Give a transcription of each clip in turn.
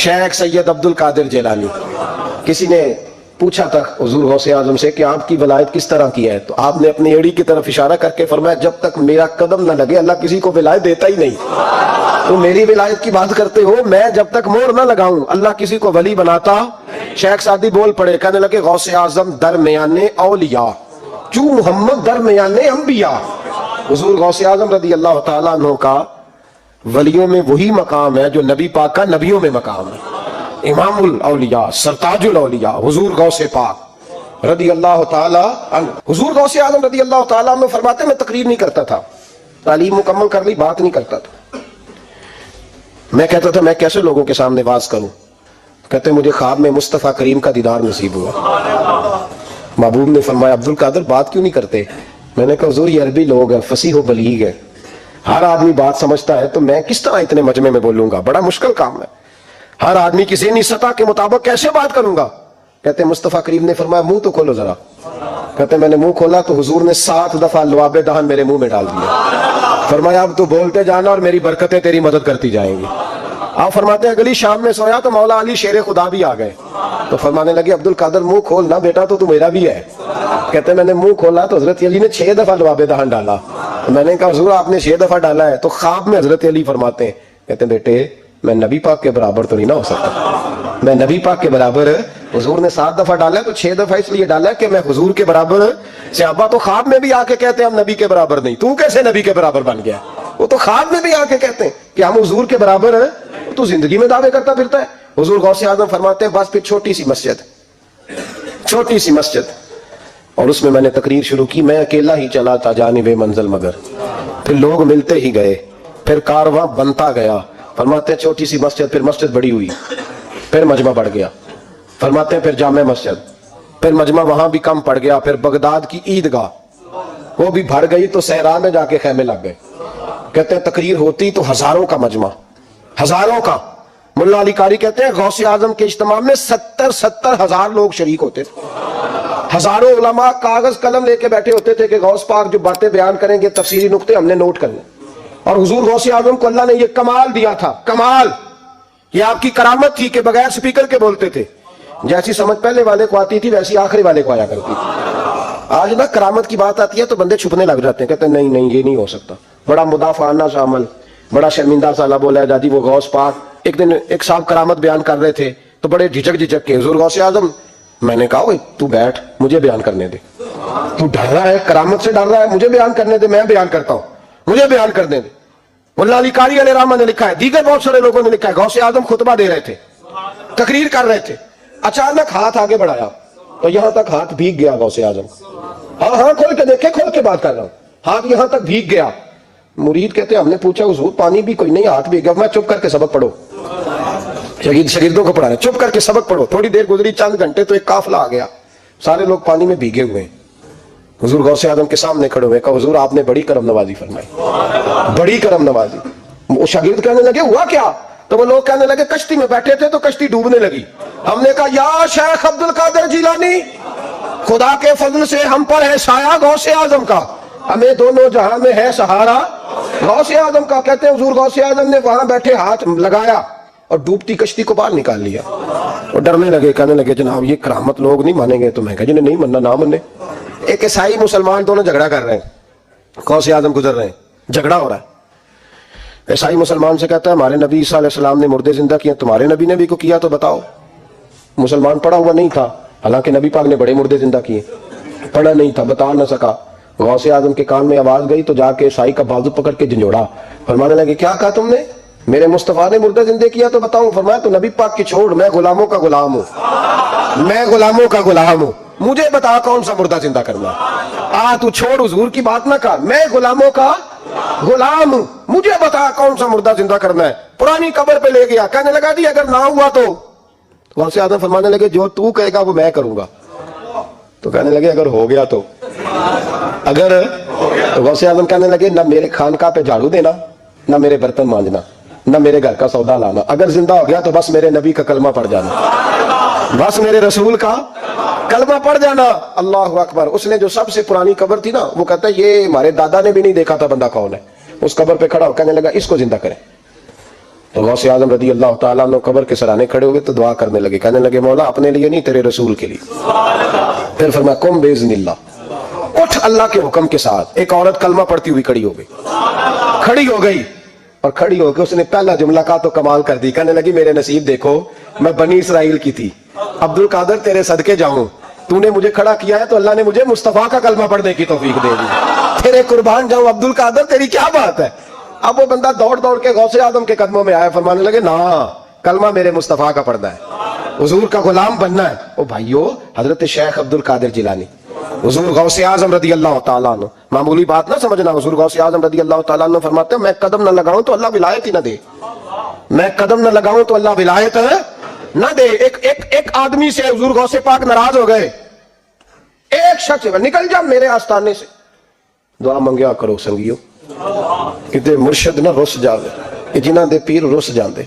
شیخ سید عبد القادر جیلانی. کسی نے پوچھا تھا حضور غوث اعظم سے کہ آپ کی ولایت کس طرح کی ہے، تو آپ نے اپنی ایڑی کی طرف اشارہ کر کے فرمایا جب تک میرا قدم نہ لگے اللہ کسی کو ولایت دیتا ہی نہیں. تو میری ولایت کی بات کرتے ہو، میں جب تک مہر نہ لگاؤں اللہ کسی کو ولی بناتا. شیخ سعدی بول پڑے، کہنے لگے غوث اعظم درمیان اولیاء چوں محمد درمیان انبیاء. حضور غوث اعظم رضی اللہ تعالیٰ عنہ کا ولیوں میں وہی مقام ہے جو نبی پاک کا نبیوں میں مقام ہے. امام الاولیاء سرتاج الاولیاء حضور غوث پاک رضی اللہ تعالیٰ عنہ. حضور غوث اعظم رضی اللہ تعالیٰ عنہ فرماتے میں تقریر نہیں کرتا تھا، تعلیم مکمل کر لی بات نہیں کرتا تھا. میں کہتا تھا میں کیسے لوگوں کے سامنے واز کروں. کہتے مجھے خواب میں مصطفیٰ کریم کا دیدار نصیب ہوا. محبوب نے فرمایا عبد القادر بات کیوں نہیں کرتے؟ میں نے کہا حضور یہ عربی لوگ ہیں، فصیح و بلیغ ہے، ہر آدمی بات سمجھتا ہے، تو میں کس طرح اتنے مجمع میں بولوں گا، بڑا مشکل کام ہے، ہر آدمی کی ذہنی سطح کے مطابق کیسے بات کروں گا. کہتے مصطفیٰ کریم نے فرمایا منہ تو کھولو ذرا. کہتے میں نے منہ کھولا تو حضور نے 7 دفعہ لعاب دہن میرے منہ میں ڈال دیا. فرمایا اب تو بولتے جانا اور میری برکتیں تیری مدد کرتی جائیں گی. آپ فرماتے ہیں اگلی شام میں سویا تو مولا علی شیر خدا بھی آ گئے، تو فرمانے لگے عبد القادر منہ کھولنا بیٹا تو میرا بھی ہے. کہتے میں نے منہ کھولا تو حضرت علی نے 6 دفعہ لعاب دہن ڈالا. میں نے کہا حضور آپ نے 6 دفعہ ڈالا ہے. تو خواب میں حضرت علی فرماتے ہیں، کہتے بیٹے میں نبی پاک کے برابر تو نہیں نہ ہو سکتا، میں نبی پاک کے برابر. حضور نے 7 دفعہ ڈالا ہے تو 6 دفعہ اس لیے ڈالا ہے کہ میں حضور کے برابر. صحابہ تو خواب میں بھی آ کے کہتے ہیں ہم نبی کے برابر نہیں. تو کیسے نبی کے برابر بن گیا؟ وہ تو خواب میں بھی آ کے کہتے ہیں کہ ہم حضور کے برابر ہیں، تو زندگی میں دعوے کرتا پھرتا ہے. حضور غوث اعظم فرماتے ہیں بس پھر چھوٹی سی مسجد اور اس میں میں نے تقریر شروع کی. میں اکیلا ہی چلا تھا جانب منزل مگر، پھر لوگ ملتے ہی گئے، پھر کارواں بنتا گیا. فرماتے ہیں چھوٹی سی مسجد، پھر مسجد بڑی ہوئی، پھر مجمع بڑھ گیا. فرماتے ہیں پھر جامع مسجد، پھر مجمع وہاں بھی کم پڑ گیا. پھر بغداد کی عیدگاہ وہ بھی بھر گئی تو صحرا میں جا کے خیمے لگ گئے. کہتے ہیں تقریر ہوتی تو ہزاروں کا مجمع، ہزاروں کا. ملا علی قاری کہتے ہیں غوث اعظم کے اجتماع میں 70 ہزار لوگ شریک ہوتے تھے. ہزاروں علماء کاغذ قلم لے کے بیٹھے ہوتے تھے کہ غوث پاک جو باتیں بیان کریں گے تفصیلی نقطے ہم نے نوٹ کرنے. اور حضور غوث اعظم کو اللہ نے یہ کمال دیا تھا، کمال یہ آپ کی کرامت تھی کہ بغیر سپیکر کے بولتے تھے. جیسی سمجھ پہلے والے کو آتی تھی ویسی آخری والے کو آیا کرتی تھی. آج نا کرامت کی بات آتی ہے تو بندے چھپنے لگ جاتے ہیں، کہتے ہیں نہیں یہ نہیں ہو سکتا، بڑا مدافعانہ سا عمل، بڑا شرمندہ سا لب بولا جاتی. وہ غوث پاک ایک دن ایک صاحب کرامت بیان کر رہے تھے تو بڑے جھجک کے حضور غوث اعظم. میں نے کہا تو بیٹھ مجھے بیان کرنے دے، تو ڈر رہا ہے کرامت سے ڈر رہا ہے، مجھے بیان کرنے دے، میں بیان کرتا ہوں، مجھے بیان کرنے دے. ملا علی قاری علیہ رحمہ نے لکھا ہے، دیگر بہت سارے لوگوں نے لکھا ہے غوث اعظم خطبہ دے رہے تھے، تقریر کر رہے تھے، اچانک ہاتھ آگے بڑھایا تو یہاں تک ہاتھ بھیگ گیا غوث اعظم. ہاں کھول کے دیکھے، کھول کے بات کر رہا ہوں، ہاتھ یہاں تک بھیگ گیا. مرید کہتے ہیں ہم نے پوچھا حضور پانی بھی کوئی نہیں، ہاتھ بھیگ گیا. میں چپ کر کے سبق پڑھو، شاگردوں کو پڑھانا، چپ کر کے سبق پڑھو. تھوڑی دیر گزری، چند گھنٹے تو ایک قافلہ آ گیا، سارے لوگ پانی میں بھیگے ہوئے ہیں. حضور غوث اعظم کے سامنے کھڑے ہوئے، کہا حضور آپ نے بڑی کرم نوازی فرمائی، بڑی کرم نوازی. وہ شاگرد کہنے لگے ہوا کیا؟ تو وہ لوگ کہنے لگے کشتی میں بیٹھے تھے تو کشتی ڈوبنے لگی. ہم نے کہا یا شیخ عبد القادر جیلانی خدا کے فضل سے ہم پر ہے سایہ غوث اعظم کا، ہمیں دونوں جہاں میں ہے سہارا غوث اعظم کا. کہتے ہیں حضور غوث اعظم نے وہاں بیٹھے ہاتھ لگایا اور ڈوبتی کشتی کو باہر نکال لیا. اور ڈرنے لگے، کہنے لگے جناب یہ کرامت لوگ نہیں مانیں گے. تو میں کہا جنہیں نہیں ماننا نہ مانے. ایک عیسائی مسلمان دونوں جھگڑا کر رہے ہیں، غوث اعظم گزر رہے ہیں، جھگڑا ہو رہا ہے. عیسائی مسلمان سے کہتا ہے ہمارے نبی عیسیٰ علیہ السلام نے مردے زندہ کیے، تمہارے نبی نے بھی کو کیا تو بتاؤ. مسلمان پڑھا ہوا نہیں تھا، حالانکہ نبی پاک نے بڑے مردے زندہ کیے، پڑھا نہیں تھا، بتا نہ سکا. غوث اعظم کے کان میں آواز گئی تو جا کے عیسائی کا بازو پکڑ کے جھنجھوڑا. فرمانے لگے کیا کہا تم نے؟ میرے مصطفیٰ نے مردہ زندہ کیا تو بتاؤں. فرمایا تو نبی پاک کی چھوڑ، میں غلاموں کا غلام ہوں، میں غلاموں کا غلام ہوں، مجھے بتا کون سا مردہ زندہ کرنا. تو چھوڑ حضور کی بات نہ کر، میں غلاموں کا غلام ہوں، مجھے بتا کون سا مردہ زندہ کرنا ہے. پرانی قبر پہ لے گیا، کہنے لگا دی اگر نہ ہوا تو غوث اعظم فرمانے لگے جو تو کہے گا وہ میں کروں گا. تو کہنے لگے اگر ہو گیا تو غوث اعظم کہنے لگے نہ میرے خانقاہ پہ جھاڑو دینا، نہ میرے برتن مانجنا، نہ میرے گھر کا سودا لانا. اگر زندہ ہو گیا تو بس میرے نبی کا کلمہ پڑھ جانا، بس میرے رسول کا کلمہ پڑھ جانا. اللہ اکبر. اس نے جو سب سے پرانی قبر تھی نا، وہ کہتا ہے یہ ہمارے دادا نے بھی نہیں دیکھا تھا بندہ کون ہے. اس قبر پہ کھڑا ہو کہنے لگا اس کو زندہ کریں. تو غوث اعظم رضی اللہ تعالیٰ عنہ قبر کے سرانے کھڑے ہوئے تو دعا کرنے لگے، کہنے لگے مولا اپنے لیے نہیں تیرے رسول کے لیے۔ پھر فرمایا قم باذن اللہ، اٹھ اللہ کے حکم کے ساتھ۔ ایک عورت کلمہ پڑھتی ہوئی کھڑی ہو گئی، کھڑی ہو گئی، اور کھڑی ہو کے اس نے پہلا جملہ کہا تو کمال کر دی، کہنے لگی میرے نصیب دیکھو میں بنی اسرائیل کی تھی، عبد القادر تیرے صدقے جاؤں، تو نے مجھے کھڑا کیا ہے تو اللہ نے مجھے مصطفیٰ کا کلمہ پڑھنے کی توفیق دے دی، تیرے قربان جاؤں عبد القادر، تیری کیا بات ہے۔ اب وہ بندہ دوڑ دوڑ کے غوث اعظم کے قدموں میں آیا، فرمانے لگے نا کلمہ میرے مصطفیٰ کا پڑھنا ہے، حضور کا غلام بننا ہے۔ او بھائیو، حضرت شیخ عبد القادر جیلانی، حضور غوث اعظم رضی اللہ تعالیٰ عنہ، معمولی بات نہ سمجھنا، حضور غوث اعظم رضی اللہ تعالیٰ عنہ فرماتے ہیں میں قدم نہ لگاؤں تو اللہ ولایت ہی نہ دے، میں قدم نہ لگاؤں تو اللہ ولایت نہ دے۔ ایک آدمی سے حضور غوث پاک ناراض ہو گئے، ایک شخص نکل جا میرے آستانے سے، دعا منگیا کرو سنگیو، کتے مرشد نہ رس جاوے، کہ جنہاں دے پیر رس جاندے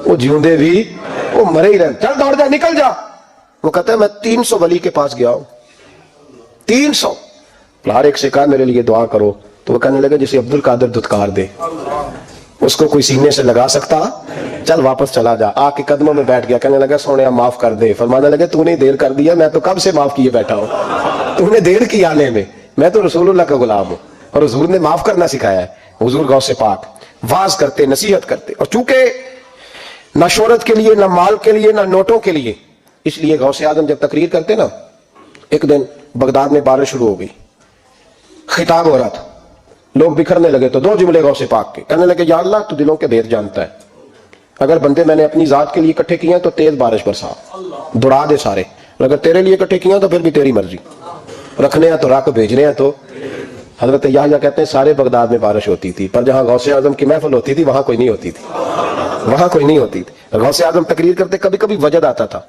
وہ جیوندے بھی وہ مرے ہی رہن، چل دوڑ جا نکل جا۔ وہ کہتا ہے میں 300 ولی کے پاس گیا ہوں، 300، ہر ایک سے کہا میرے لیے دعا کرو، تو وہ کہنے لگے جسے عبد القادر دھتکار دے اس کو کوئی سینے سے لگا سکتا، چل واپس چلا جا۔ آ کے قدموں میں بیٹھ گیا، کہنے لگا سونیا معاف کر دے۔ فرمانے لگے تو نے دیر کر دیا، میں تو کب سے معاف کیے بیٹھا ہوں، تو نے دیر کی آنے میں، میں تو رسول اللہ کا غلام ہوں، اور حضور نے معاف کرنا سکھایا ہے۔ حضور غوث پاک واز کرتے، نصیحت کرتے، اور چونکہ نہ شہرت کے لیے، نہ مال کے لیے، نہ نوٹوں کے لیے، اس لیے غوث اعظم جب تقریر کرتے نا، ایک دن بغداد میں بارش شروع ہو گئی، خطاب ہو رہا تھا، لوگ بکھرنے لگے، تو 2 جملے غوث پاک کے، کہنے لگے یا اللہ تو دلوں کے بھید جانتا ہے، اگر بندے میں نے اپنی ذات کے لیے اکٹھے کیے ہیں تو تیز بارش برسا، دوڑا دے سارے، اور اگر تیرے لیے اکٹھے کیے ہیں تو پھر بھی تیری مرضی، رکھنے ہیں تو رکھ، بھیجنے ہیں تو۔ حضرت یحییٰ کہتے ہیں سارے بغداد میں بارش ہوتی تھی، پر جہاں غوث اعظم کی محفل ہوتی تھی وہاں کوئی نہیں ہوتی تھی، وہاں کوئی نہیں ہوتی تھی۔ غوث اعظم تقریر کرتے، کبھی کبھی وجد آتا تھا۔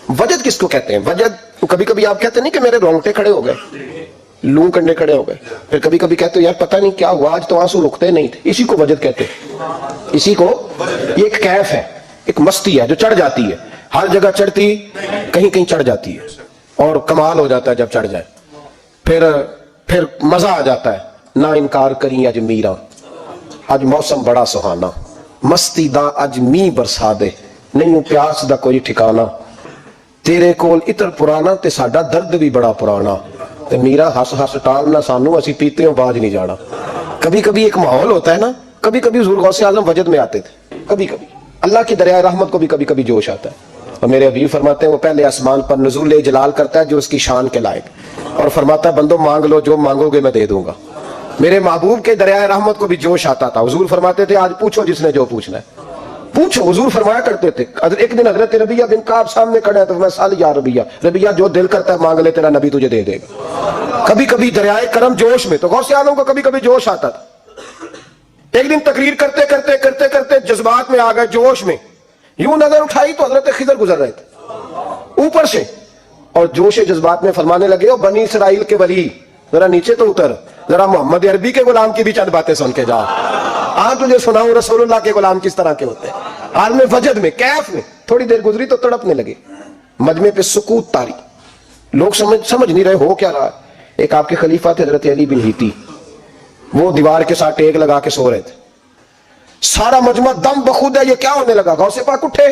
وجد کس کو کہتے ہیں؟ وجد کبھی کبھی آپ کہتے نہیں کہ میرے رونگٹے کھڑے ہو گئے، لوں کنڈے کھڑے ہو گئے، پھر کبھی کبھی کہتے یار پتہ نہیں کیا ہوا آج تو آنسو رکتے نہیں تھے، اسی کو وجد کہتے ہیں۔ اسی کو، یہ ایک کیف ہے، ایک مستی ہے جو چڑھ جاتی ہے، ہر جگہ چڑھتی، کہیں کہیں چڑھ جاتی ہے، اور کمال ہو جاتا ہے جب چڑھ جائے، پھر مزہ آ جاتا ہے۔ نہ انکار کریں اج میرا، اج موسم بڑا سہانا، مستی دا اج می برسا دے، نہیں پیاس دا کوئی ٹھکانا، تیرے کول اتر پرانا تے ساڈا درد بھی بڑا پرانا، تے میرا ہس ہس ٹالنا سانو اسی پیتے ہوں باز نہیں جانا۔ کبھی کبھی ایک ماحول ہوتا ہے نا، کبھی کبھی حضور غوث اعظم وجد میں آتے تھے، کبھی کبھی اللہ کی دریائے رحمت کو بھی کبھی کبھی جوش آتا ہے، اور میرے حبیب فرماتے ہیں وہ پہلے آسمان پر نزول جلال کرتا ہے جو اس کی شان کے لائق، اور فرماتا ہے بندو مانگ لو جو مانگو گے میں دے دوں گا۔ میرے محبوب کے دریائے رحمت کو بھی جوش آتا تھا، حضور فرماتے تھے آج پوچھو جس نے جو پوچھنا ہے پوچھو، حضور فرمایا کرتے تھے۔ ایک دن حضرت ربیعہ بن کعب سامنے کھڑے ہیں تو میں سال یا ربیعہ جو دل کرتا ہے مانگ لے تیرا نبی تجھے دے دے گا۔ کبھی کبھی دریائے کرم جوش میں، تو غوث اعظم کو کبھی کبھی جوش آتا تھا۔ ایک دن تقریر کرتے کرتے کرتے کرتے جذبات میں آ گئے، جوش میں، یوں نظر اٹھائی تو حضرت خضر گزر رہے تھے اوپر سے، اور جوش جذبات میں فرمانے لگے او بنی اسرائیل کے ولی ذرا نیچے تو اتر، ذرا محمد عربی کے غلام کی بھی چند باتیں سن کے جا، تجھے سناؤں رسول اللہ کے غلام کس طرح کے ہوتے ہیں۔ عالم وجد میں، کیف میں، تھوڑی دیر گزری تو تڑپنے لگے، مجمع پہ سکوت تاری، لوگ سمجھ نہیں رہے ہو کیا رہا ہے۔ ایک آپ کے خلیفہ تھے حضرت علی بن ہیتی، وہ دیوار کے ساتھ ٹیک لگا کے سو رہے تھے، سارا مجمع دم بخود ہے یہ کیا ہونے لگا، غوث پاک اٹھے،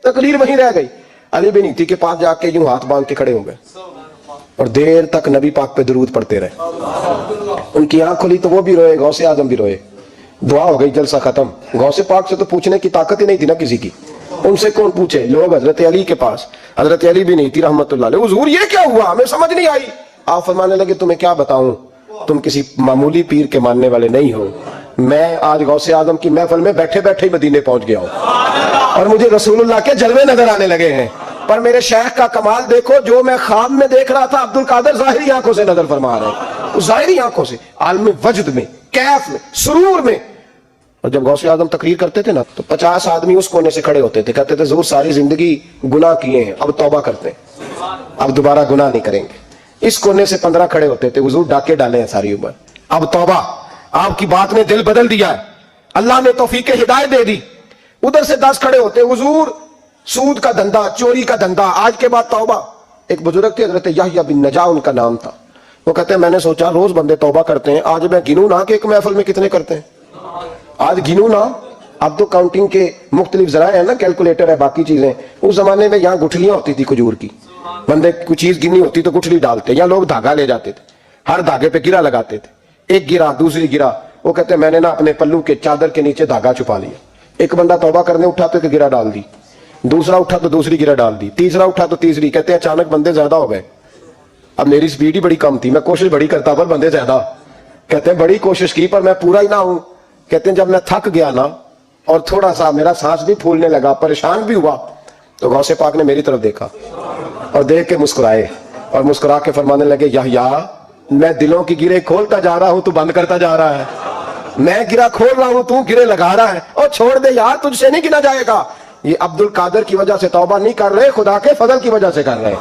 تقریر وہیں رہ گئی، علی بن ہیتی کے پاس جا کے یوں ہاتھ باندھ کے کھڑے ہو گئے، اور دیر تک نبی پاک پہ درود پڑھتے رہے۔ ان کی آنکھ کھلی تو وہ بھی روئے، غوث اعظم بھی روئے، دعا ہو گئی، جلسہ ختم۔ غوث پاک سے تو پوچھنے کی طاقت ہی نہیں تھی نا کسی کی، ان سے کون پوچھے، لوگ حضرت علی کے پاس، حضرت علی بھی نہیں تھی رحمت اللہ علیہ، حضور یہ کیا ہوا ہمیں سمجھ نہیں آئی۔ آپ فرمانے لگے تمہیں کیا بتاؤں، تم کسی معمولی پیر کے ماننے والے نہیں ہو، میں آج غوث اعظم کی محفل میں بیٹھے بیٹھے ہی مدینے پہنچ گیا ہوں، اور مجھے رسول اللہ کے جلوے نظر آنے لگے ہیں، پر میرے شیخ کا کمال دیکھو، جو میں خواب میں دیکھ رہا تھا عبد القادر ظاہری آنکھوں سے نظر فرما رہے، ظاہری آنکھوں سے، عالم وجد میں، کیف میں، سرور میں۔ اور جب غوث اعظم تقریر کرتے تھے نا تو 50 آدمی اس کونے سے کھڑے ہوتے تھے، کہتے تھے حضور ساری زندگی گناہ کیے ہیں، اب توبہ کرتے ہیں، اب دوبارہ گناہ نہیں کریں گے۔ اس کونے سے 15 کھڑے ہوتے تھے، حضور ڈاکے ڈالے ہیں ساری عمر، اب توبہ، آپ کی بات نے دل بدل دیا ہے، اللہ نے توفیق ہدایت دے دی۔ ادھر سے 10 کھڑے ہوتے، حضور سود کا دھندا، چوری کا دھندا، آج کے بعد توبہ۔ ایک بزرگ تھے حضرت یحییٰ بن نجا ان کا نام تھا، وہ کہتے ہیں میں نے سوچا روز بندے توبہ کرتے ہیں، آج میں گنوں نہ کہ ایک محفل میں کتنے کرتے ہیں، آج گنوں نہ اب تو کاؤنٹنگ کے مختلف ذرائع ہیں نا, کیلکولیٹر ہے, باقی چیزیں. اس زمانے میں یہاں گٹھلیاں ہوتی تھی کھجور کی, بندے کوئی چیز گرنی ہوتی تو گٹھلی ڈالتے, یا لوگ دھاگا لے جاتے تھے, ہر دھاگے پہ گرا لگاتے تھے, ایک گرا دوسری گرا, وہ کہتے ہیں میں نے نا اپنے پلو کے چادر کے نیچے دھاگا چھپا لیا. ایک بندہ توبہ کرنے اٹھا تو ایک گرا ڈال دی, دوسرا اٹھا تو دوسری گرا ڈال دی, تیسرا اٹھا تو تیسری. کہتے ہیں اچانک بندے زیادہ ہو گئے. اب میری سپیڈ ہی بڑی کم تھی, میں کوشش بڑی کرتا پر بندے زیادہ. کہتے ہیں بڑی کوشش کی پر میں پورا ہی نہ ہوں. کہتے ہیں جب میں تھک گیا نا اور تھوڑا سا میرا سانس بھی پھولنے لگا, پریشان بھی ہوا, تو غوث پاک نے میری طرف دیکھا اور دیکھ کے مسکرائے, اور مسکرا کے فرمانے لگے یحییٰ میں دلوں کی گرے کھولتا جا رہا ہوں, تو بند کرتا جا رہا ہے. میں گرا کھول رہا ہوں, تو گرے لگا رہا ہے. اور چھوڑ دے یار, تجھ سے نہیں گنا جائے گا. یہ عبد القادر کی وجہ سے توبہ نہیں کر رہے, خدا کے فضل کی وجہ سے کر رہے.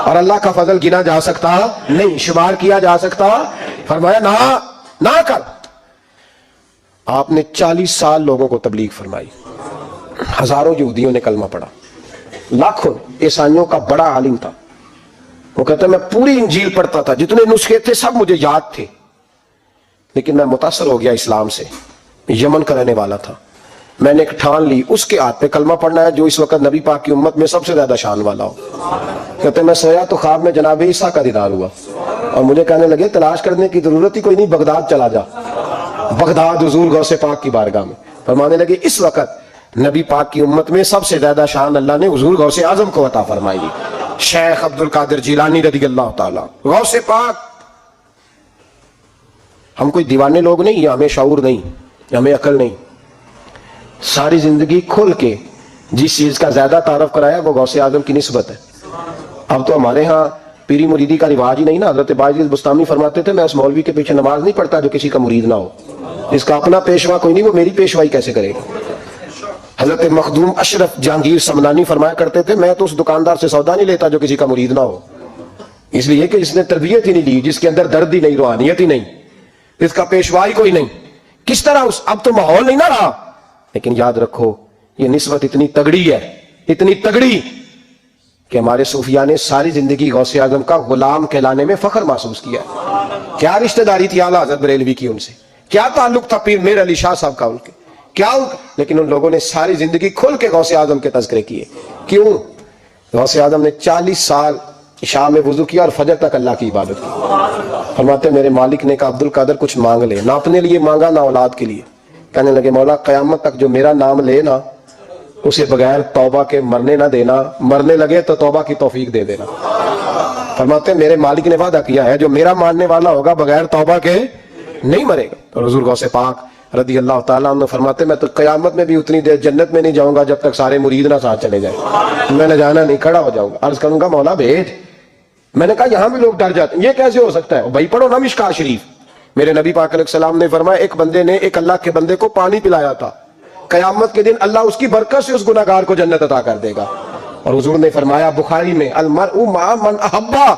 اور اللہ کا فضل گنا جا سکتا نہیں, شمار کیا جا سکتا. فرمایا نہ کر. آپ نے 40 سال لوگوں کو تبلیغ فرمائی, ہزاروں یہودیوں نے کلمہ پڑھا, لاکھوں. عیسائیوں کا بڑا عالم تھا, وہ کہتا ہے میں پوری انجیل پڑھتا تھا, جتنے نسخے تھے سب مجھے یاد تھے, لیکن میں متاثر ہو گیا اسلام سے. یمن کا رہنے والا تھا. میں نے ایک ٹھان لی, اس کے ہاتھ پہ کلمہ پڑھنا ہے جو اس وقت نبی پاک کی امت میں سب سے زیادہ شان والا ہو. کہتے ہیں میں سویا تو خواب میں جناب عیسیٰ کا دیدار ہوا, اور مجھے کہنے لگے تلاش کرنے کی ضرورت ہی کوئی نہیں, بغداد چلا جا. بغداد حضور غوث پاک کی بارگاہ میں. فرمانے لگے اس وقت نبی پاک کی امت میں سب سے زیادہ شان اللہ نے حضور غوث اعظم کو عطا فرمائی, شیخ عبد القادر جیلانی رضی اللہ تعالی. غوث پاک. ہم کوئی دیوانے لوگ نہیں, ہمیں شعور نہیں, ہمیں عقل نہیں. ساری زندگی کھل کے جس چیز کا زیادہ تعارف کرایا وہ غوث اعظم کی نسبت ہے. اب تو ہمارے ہاں پیری مریدی کا رواج ہی نہیں نا. حضرت باعث بستامی فرماتے تھے میں اس مولوی کے پیچھے نماز نہیں پڑھتا جو کسی کا مرید نہ ہو. اس کا اپنا پیشوا کوئی نہیں, وہ میری پیشوائی کیسے کرے گا. حضرت مخدوم اشرف جہانگیر سمنانی فرمایا کرتے تھے میں تو اس دکاندار سے سودا نہیں لیتا جو کسی کا مرید نہ ہو, اس لیے کہ اس نے تربیت ہی نہیں لی, جس کے اندر درد ہی نہیں, روحانیت ہی نہیں, اس کا پیشوائی کوئی نہیں. کس طرح اب تو ماحول نہیں نہ رہا. لیکن یاد رکھو یہ نسبت اتنی تگڑی ہے, اتنی تگڑی کہ ہمارے صوفیاء نے ساری زندگی غوث اعظم کا غلام کہلانے میں فخر محسوس کیا. کیا رشتہ داری تھی اعلیٰ حضرت بریلوی کی ان سے, کیا تعلق تھا پیر میر علی شاہ صاحب کا ان کے, کیا لیکن ان لوگوں نے ساری زندگی کھل کے غوث اعظم کے تذکرے کیے. کیوں؟ غوث اعظم نے 40 سال عشاء میں وضو کیا اور فجر تک اللہ کی عبادت کی. فرماتے میرے مالک نے کہا عبد القادر کچھ مانگ لے. نہ اپنے لیے مانگا نہ اولاد کے لیے. کہنے لگے مولا قیامت تک جو میرا نام لے نا اسے بغیر توبہ کے مرنے نہ دینا, مرنے لگے تو توبہ کی توفیق دے دینا. فرماتے میرے مالک نے وعدہ کیا ہے جو میرا ماننے والا ہوگا بغیر توبہ کے نہیں مرے گا. تو حضور غوث پاک رضی اللہ تعالیٰ عنہ فرماتے میں تو قیامت میں بھی اتنی دیر جنت میں نہیں جاؤں گا جب تک سارے مرید نہ ساتھ چلے جائیں. میں نہ جانا نہیں, کھڑا ہو جاؤں گا, عرض کروں گا مولا بھیج. میں نے کہا یہاں بھی لوگ ڈر جاتے ہیں, یہ کیسے ہو سکتا ہے؟ بھائی پڑھو نا مشکاہ شریف. میرے نبی پاک علیہ السلام نے فرمایا ایک بندے نے ایک اللہ کے بندے کو پانی پلایا تھا, قیامت کے دن اللہ اس کی برکت سے اس گناہگار کو جنت عطا کر دے گا. اور حضور نے فرمایا بخاری میں المرء مع من احبا,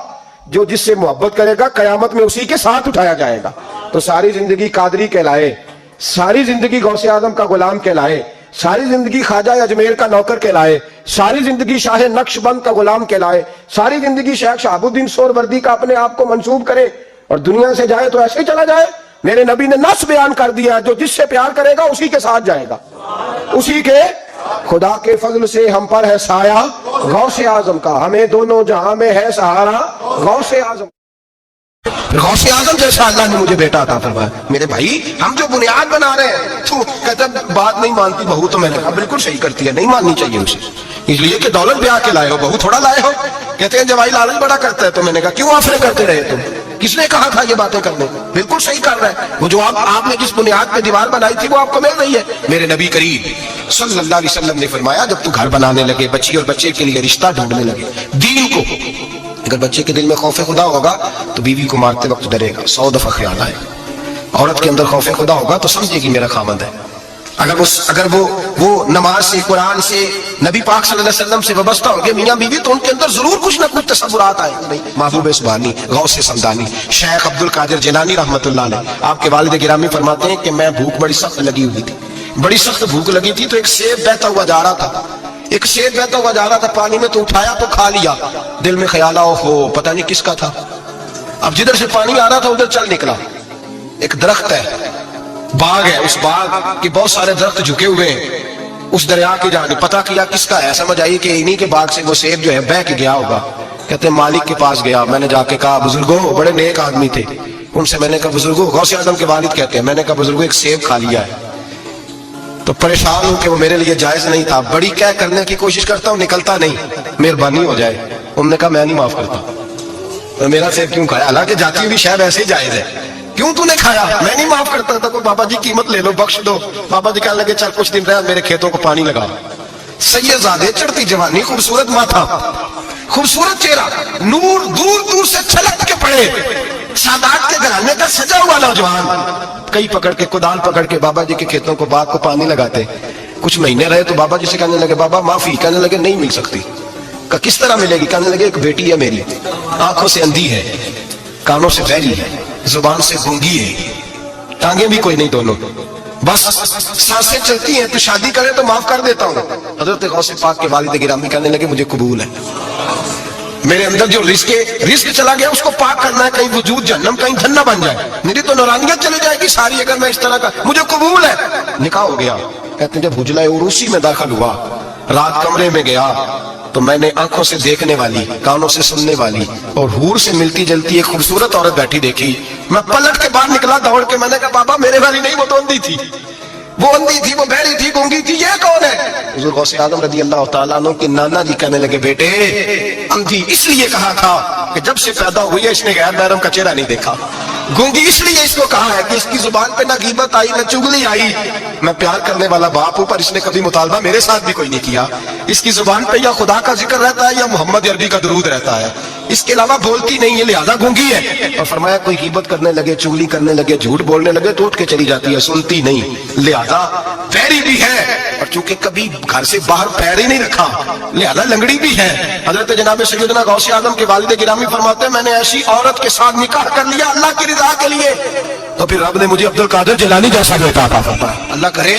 جو جس سے محبت کرے گا قیامت میں اسی کے ساتھ اٹھایا جائے گا. تو ساری زندگی قادری کہلائے, ساری زندگی غوث اعظم کا غلام کہلائے, ساری زندگی خواجہ اجمیر کا نوکر کہلائے, ساری زندگی شاہ نقش بند کا غلام کہلائے, ساری زندگی شیخ شہاب الدین سہروردی کا اپنے آپ کو منسوب کرے اور دنیا سے جائے تو ایسے ہی چلا جائے. میرے نبی نے نص بیان کر دیا جو جس سے پیار کرے گا اسی کے ساتھ جائے گا, اسی کے. خدا کے فضل سے ہم پر ہے سایہ غوث اعظم کا, ہمیں دونوں جہاں میں ہے سہارا غوث اعظم. غوث اعظم جیسا اللہ نے مجھے بیٹا عطا فرمایا. میرے بھائی ہم جو بنیاد بنا رہے ہیں, تو کہتا بات نہیں مانتی بہو, تو میں نے کہا بالکل صحیح کرتی ہے, نہیں ماننی چاہیے اسے, اس لیے کہ دولت بیاہ کے لائے ہو, بہو تھوڑا لائے ہو. کہتے ہیں جوائی لالچ بڑا کرتا ہے. تو میں نے کہا کیوں آفرے کرتے رہے تم, کس نے کہا تھا یہ باتیں کرنے؟ بالکل صحیح کر رہا ہے. وہ جو آپ نے جس بنیاد پہ دیوار بنائی تھی وہ آپ کو مل رہی ہے. میرے نبی کریم صلی اللہ علیہ وسلم نے فرمایا جب تو گھر بنانے لگے, بچی اور بچے کے لیے رشتہ ڈھونڈنے لگے, دین کو, اگر بچے کے دل میں خوف خدا ہوگا تو بیوی کو مارتے وقت ڈرے گا, 100 دفعہ خیال آئے. عورت کے اندر خوف خدا ہوگا تو سمجھے گی میرا خامند ہے. اگر وہ نماز سے, قرآن سے, نبی پاک صلی اللہ علیہ وسلم سے وابستہ ہو گئے میاں بیوی, تو ان کے اندر ضرور کچھ نہ کچھ تصورات آئے. محبوب سبحانی, غوث سمدانی, شیخ عبد القادر جیلانی رحمۃ اللہ علیہ, آپ کے والد گرامی فرماتے ہیں کہ میں بھوک بڑی سخت لگی ہوئی تھی, بڑی سخت بھوک لگی تھی, تو ایک سیب بہتا ہوا جا رہا تھا, ایک سیب بہتا ہوا جا رہا تھا پانی میں, تو اٹھایا تو کھا لیا. دل میں خیال آؤ ہو پتہ نہیں کس کا تھا. اب جدھر سے پانی آ رہا تھا ادھر چل نکلا, ایک درخت ہے, باغ ہے, اس باغ کے بہت سارے درخت جھکے ہوئے ہیں. اس دریا کی جانب پتہ کیا کس کا ہے, سمجھ آئی کہ انہی کے باغ سے وہ سیب جو ہے بہ کے گیا ہوگا. کہتے ہیں مالک کے پاس گیا, میں نے جا کے کہا بزرگوں, بڑے نیک آدمی تھے, ان سے میں نے کہا بزرگوں, غوث اعظم کے والد کہتے ہیں, میں نے کہا بزرگوں ایک سیب کھا لیا ہے. تو پریشان ہوں کہ وہ میرے لیے جائز نہیں تھا, بڑی کیا کرنے کی کوشش کرتا ہوں, نکلتا نہیں, مہربانی ہو جائے. انہوں نے کہا میں نہیں معاف کرتا. تو میرا سیب کیوں کھایا, حالانکہ جاتی ہوئی شاید ایسے ہی جائز ہے, کیوں تو نے کھایا؟ میں نہیں معاف کرتا تھا. کوئی بابا جی قیمت لے لو, بخش دو. بابا جی کہنے لگے چل کچھ دن رہا, میرے کھیتوں کو پانی لگا. سید زادے, چڑھتی جوانی, خوبصورت ماتھا, خوبصورت چہرہ, نور دور دور سے چھلک کے پڑے, سادات کے گھرانے کا سجا ہوا نوجوان, کئی پکڑ کے کدال پکڑ کے بابا جی کے کھیتوں کو باغ کو پانی لگاتے. کچھ مہینے رہے تو بابا جی سے کہنے لگے بابا معافی. کہنے لگے نہیں مل سکتی. کہ کس طرح ملے گی؟ کہنے لگے ایک بیٹی ہے میری, آنکھوں سے اندھی ہے, کانوں سے بہری ہے, زبان سے گونگی ہے, ٹانگیں بھی کوئی نہیں دونوں, بس سانسیں چلتی ہیں, تو شادی کرے تو معاف کر دیتا ہوں. حضرت غوث پاک کے والد گرامی کہنے لگے مجھے قبول ہے, میرے اندر جو رزق چلا گیا اس کو پاک کرنا ہے, کہیں وجود جہنم کہیں جھنہ بن جائے, میری تو نورانیت چلی جائے گی ساری اگر میں اس طرح کا. مجھے قبول ہے. نکاح ہو گیا. کہتے ہیں جب حجلہ عروسی میں داخل ہوا, رات کمرے میں گیا تو میں نے آنکھوں سے دیکھنے والی, کانوں سے سننے والی اور حور سے ملتی جلتی ایک خوبصورت عورت بیٹھی دیکھی. میں پلٹ کے باہر نکلا دوڑ کے, میں نے کہا بابا میرے والی نہیں, وہ تو اندھی تھی, وہ اندھی تھی, وہ بہری تھی, گونگی تھی, یہ کون ہے؟ حضور غوث اعظم رضی اللہ تعالیٰ عنہ کے نانا جی کہنے لگے بیٹے اندھی اس لیے کہا تھا کہ جب سے پیدا ہوئی ہے اس نے غیر محرم کا چہرہ نہیں دیکھا. گونگی اس لیے اس کو کہا ہے کہ اس کی زبان پہ نہ غیبت آئی نہ چغلی آئی. میں پیار کرنے والا باپ ہوں, پر اس نے کبھی مطالبہ میرے ساتھ بھی کوئی نہیں کیا. اس کی زبان پہ یا خدا کا ذکر رہتا ہے یا محمد عربی کا درود رہتا ہے, اس کے علاوہ بولتی نہیں ہے, لہذا گونگی ہے. اور فرمایا کوئی غیبت کرنے لگے, چغلی کرنے لگے, جھوٹ بولنے لگے تو اٹھ کے چلی جاتی ہے, سنتی نہیں, لہذا پیری بھی ہے. اور چونکہ کبھی گھر سے باہر پیر ہی نہیں رکھا لہذا لنگڑی بھی ہے. حضرت جناب سیدنا غوث اعظم کے والد گرامی فرماتے ہیں میں نے ایسی عورت کے ساتھ نکاح کر لیا اللہ کی رضا کے لیے, تو پھر رب نے مجھے عبد القادر جیلانی جیسا بیٹا عطا فرمایا. اللہ کرے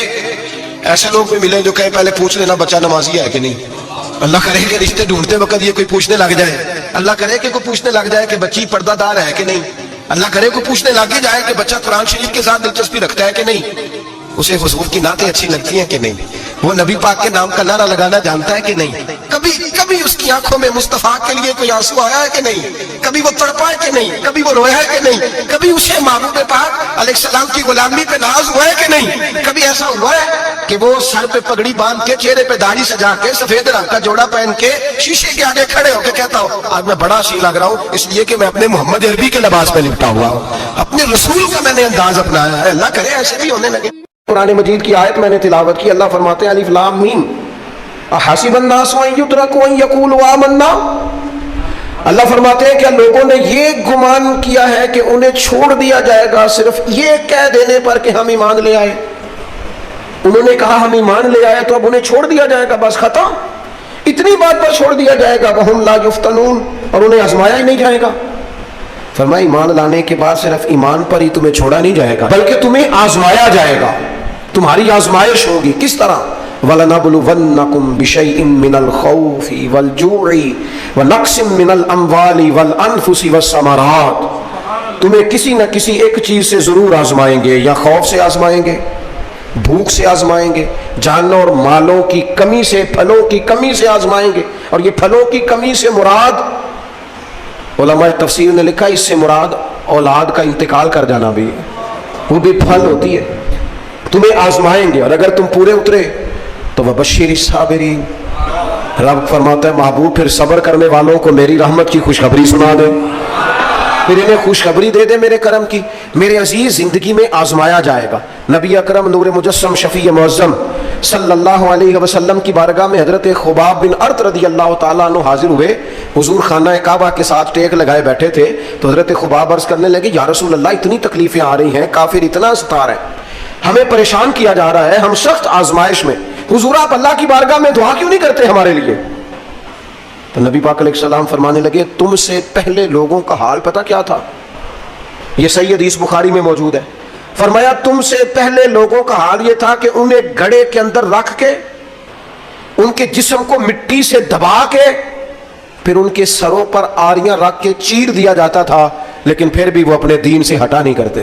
ایسے لوگ بھی ملے جو کہیں پہلے پوچھ لینا بچہ نمازی ہے کہ نہیں. اللہ کرے کہ رشتے ڈھونڈتے وقت یہ کوئی پوچھنے لگ جائے. اللہ کرے کہ کوئی پوچھنے لگ جائے کہ بچی پردہ دار ہے کہ نہیں. اللہ کرے کوئی پوچھنے لگ ہی جائے کہ بچہ قرآن شریف کے ساتھ دلچسپی رکھتا ہے کہ نہیں, اسے حضور کی نعتیں اچھی لگتی ہیں کہ نہیں, وہ نبی پاک کے نام کا نعرہ لگانا جانتا ہے کہ نہیں, کبھی اس کی آنکھوں میں مصطفیٰ کے لیے کوئی آنسو آیا ہے کہ نہیں, کبھی وہ تڑپا ہے کہ نہیں, کبھی وہ رویا ہے کہ نہیں, کبھی اسے محبوب پاک علیہ السلام کی غلامی پہ ناز ہوا ہے کہ نہیں, کبھی ایسا ہوا ہے کہ وہ سر پہ پگڑی باندھ کے, چہرے پہ داڑھی سجا کے, سفید رنگ کا جوڑا پہن کے شیشے کے آگے کھڑے ہو کے کہتا ہو آج میں بڑا سی لگ رہا ہوں اس لیے کہ میں اپنے محمد عربی کے لباس میں لپٹا ہوا ہوں, اپنے رسول کا میں نے انداز اپنایا ہے. اللہ کرے ایسے بھی ہونے لگے. قرآن مجید کی آیت میں نے تلاوت کی, اللہ فرماتے ہیں الف لام میم احسب الناس ان یترکوا ان یقولوا آمنا. اللہ فرماتے ہیں کیا لوگوں نے یہ گمان کیا ہے کہ انہیں چھوڑ دیا جائے گا صرف یہ کہہ دینے پر کہ ہم ایمان لے آئے. انہوں نے کہا ہم ایمان لے آئے تو اب انہیں چھوڑ دیا جائے گا, بس ختم, اتنی بات پر چھوڑ دیا جائے گا. وہم لا یفتنون, اور انہیں آزمایا ہی نہیں جائے گا. فرمایا ایمان لانے کے بعد صرف ایمان پر ہی تمہیں چھوڑا نہیں جائے گا بلکہ تمہیں آزمایا جائے گا, تمہاری آزمائش ہوگی. کس طرح؟ وَلَنَبْلُوَنَّكُمْ بِشَيْءٍ مِّنَ الْخَوْفِ وَالْجُوعِ وَنَقْصٍ مِّنَ الْأَمْوَالِ وَالْأَنفُسِ وَالثَّمَرَاتِ, تمہیں کسی نہ کسی ایک چیز سے ضرور آزمائیں گے, یا خوف سے آزمائیں گے, بھوک سے آزمائیں گے, جانوں اور مالوں کی کمی سے, پھلوں کی کمی سے آزمائیں گے. اور یہ پھلوں کی کمی سے مراد علماء تفسیر نے لکھا اس سے مراد اولاد کا انتقال کر جانا بھی ہے, وہ بھی پھل ہوتی ہے. تمہیں آزمائیں گے اور اگر تم پورے اترے تو وبشر الصابرین, رب فرماتا ہے محبوب پھر صبر کرنے والوں کو میری رحمت کی خوشخبری سنا دے, پھر انہیں خوشخبری دے دے میرے کرم کی. میرے عزیز زندگی میں آزمایا جائے گا. نبی اکرم نور مجسم شفیع معظم صلی اللہ علیہ وسلم کی بارگاہ میں حضرت خباب بن ارت رضی اللہ تعالیٰ عنہ حاضر ہوئے. حضور خانہ کعبہ کے ساتھ ٹیک لگائے بیٹھے تھے تو حضرت خباب عرض کرنے لگے یا رسول اللہ اتنی تکلیفیں آ رہی ہیں, کافر اتنا ستا رہے ہیں, ہمیں پریشان کیا جا رہا ہے, ہم سخت آزمائش میں, حضور آپ اللہ کی بارگاہ میں دعا کیوں نہیں کرتے ہمارے لیے؟ تو نبی پاک علیہ السلام فرمانے لگے تم سے پہلے لوگوں کا حال پتہ کیا تھا؟ یہ صحیح حدیث بخاری میں موجود ہے. فرمایا تم سے پہلے لوگوں کا حال یہ تھا کہ انہیں گڑھے کے اندر رکھ کے ان کے جسم کو مٹی سے دبا کے پھر ان کے سروں پر آریاں رکھ کے چیر دیا جاتا تھا, لیکن پھر بھی وہ اپنے دین سے ہٹا نہیں کرتے.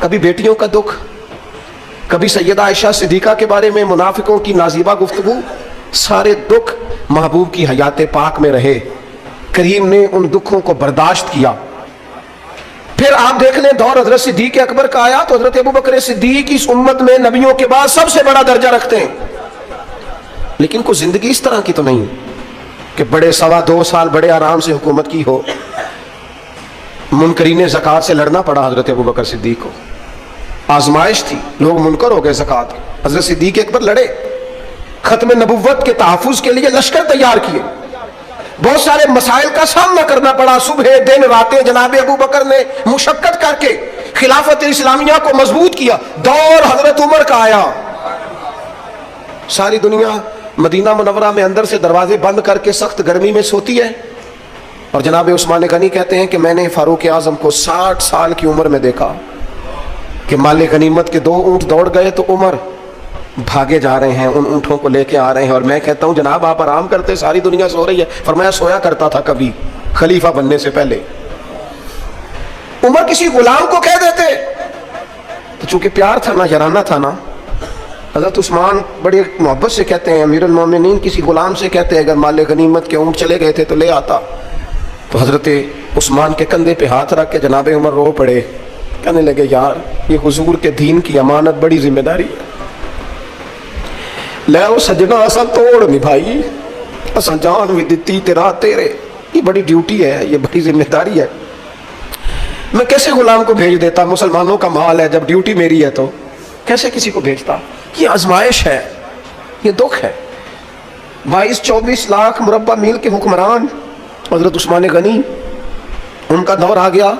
کبھی بیٹیوں کا دکھ، کبھی سیدہ عائشہ صدیقہ کے بارے میں منافقوں کی نازیبہ گفتگو، سارے دکھ محبوب کی حیات پاک میں رہے، کریم نے ان دکھوں کو برداشت کیا۔ پھر آپ دیکھ لیں دور حضرت صدیق اکبر کا آیا تو حضرت ابوبکر صدیق اس امت میں نبیوں کے بعد سب سے بڑا درجہ رکھتے ہیں، لیکن کوئی زندگی اس طرح کی تو نہیں کہ بڑے 2.25 سال بڑے آرام سے حکومت کی ہو۔ منکرین زکوٰۃ سے لڑنا پڑا حضرت ابوبکر صدیق کو، آزمائش تھی، لوگ منکر ہو گئے زکوٰۃ کے، حضرت صدیق اکبر لڑے، ختم نبوت کے تحفظ کے لیے لشکر تیار کیے، بہت سارے مسائل کا سامنا کرنا پڑا، صبح دن راتیں جناب ابوبکر نے مشقت کر کے خلافت اسلامیہ کو مضبوط کیا۔ دور حضرت عمر کا آیا، ساری دنیا مدینہ منورہ میں اندر سے دروازے بند کر کے سخت گرمی میں سوتی ہے، اور جناب عثمان غنی کہتے ہیں کہ میں نے فاروق اعظم کو 60 سال کی عمر میں دیکھا کہ مال غنیمت کے 2 اونٹ دوڑ گئے تو عمر بھاگے جا رہے ہیں، ان اونٹوں کو لے کے آ رہے ہیں، اور میں کہتا ہوں جناب آپ آرام کرتے، ساری دنیا سو رہی ہے۔ فرمایا سویا کرتا تھا کبھی خلیفہ بننے سے پہلے۔ عمر کسی غلام کو کہہ دیتے تو چونکہ پیار تھا نا، یارانہ تھا نا، حضرت عثمان بڑے محبت سے کہتے ہیں، امیر المومنین کسی غلام سے کہتے اگر مال غنیمت کے اونٹ چلے گئے تھے تو لے آتا، تو حضرت عثمان کے کندھے پہ ہاتھ رکھ کے جناب عمر رو پڑے، کہنے لگے یار یہ حضور کے دین کی امانت بڑی ذمہ داری ہے، لے او سجنا اساں توڑ نبھائی، اساں جان بھی دتی تیرا تیرے، یہ بڑی ڈیوٹی ہے، یہ بڑی ذمہ داری ہے، میں کیسے غلام کو بھیج دیتا، مسلمانوں کا مال ہے، جب ڈیوٹی میری ہے تو کیسے کسی کو بھیجتا؟ یہ آزمائش ہے، یہ دکھ ہے۔ 22-24 لاکھ مربع میل کے حکمران حضرت عثمان غنی، ان کا دور آ گیا،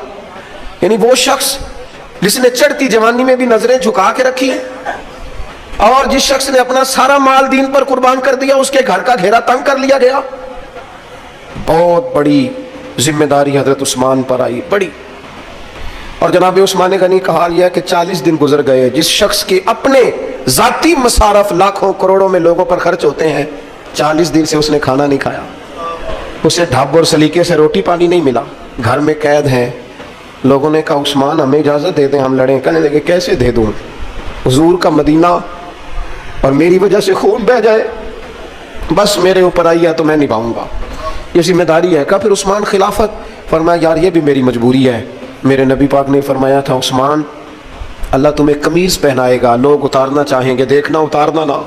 یعنی وہ شخص جس نے چڑھتی جوانی میں بھی نظریں جھکا کے رکھی، اور جس شخص نے اپنا سارا مال دین پر قربان کر دیا، اس کے گھر کا گھیرا تنگ کر لیا گیا۔ بہت بڑی ذمہ داری حضرت عثمان پر آئی، بڑی۔ اور جناب عثمان غنی کا حال یہ ہے کہ 40 دن گزر گئے، جس شخص کے اپنے ذاتی مصارف لاکھوں کروڑوں میں لوگوں پر خرچ ہوتے ہیں، 40 دن سے اس نے کھانا نہیں کھایا، اسے ڈھاب اور سلیقے سے روٹی پانی نہیں ملا، گھر میں قید ہیں۔ لوگوں نے کہا عثمان ہمیں اجازت دے دیں ہم لڑیں، کہنے لگے کیسے دے دوں، حضور کا مدینہ اور میری وجہ سے خون بہ جائے، بس میرے اوپر آئی ہے تو میں نبھاؤں گا، یہ ذمہ داری ہے۔ کہا پھر عثمان خلافت، فرمایا یار یہ بھی میری مجبوری ہے، میرے نبی پاک نے فرمایا تھا عثمان اللہ تمہیں قمیض پہنائے گا، لوگ اتارنا چاہیں گے، دیکھنا اتارنا نہ،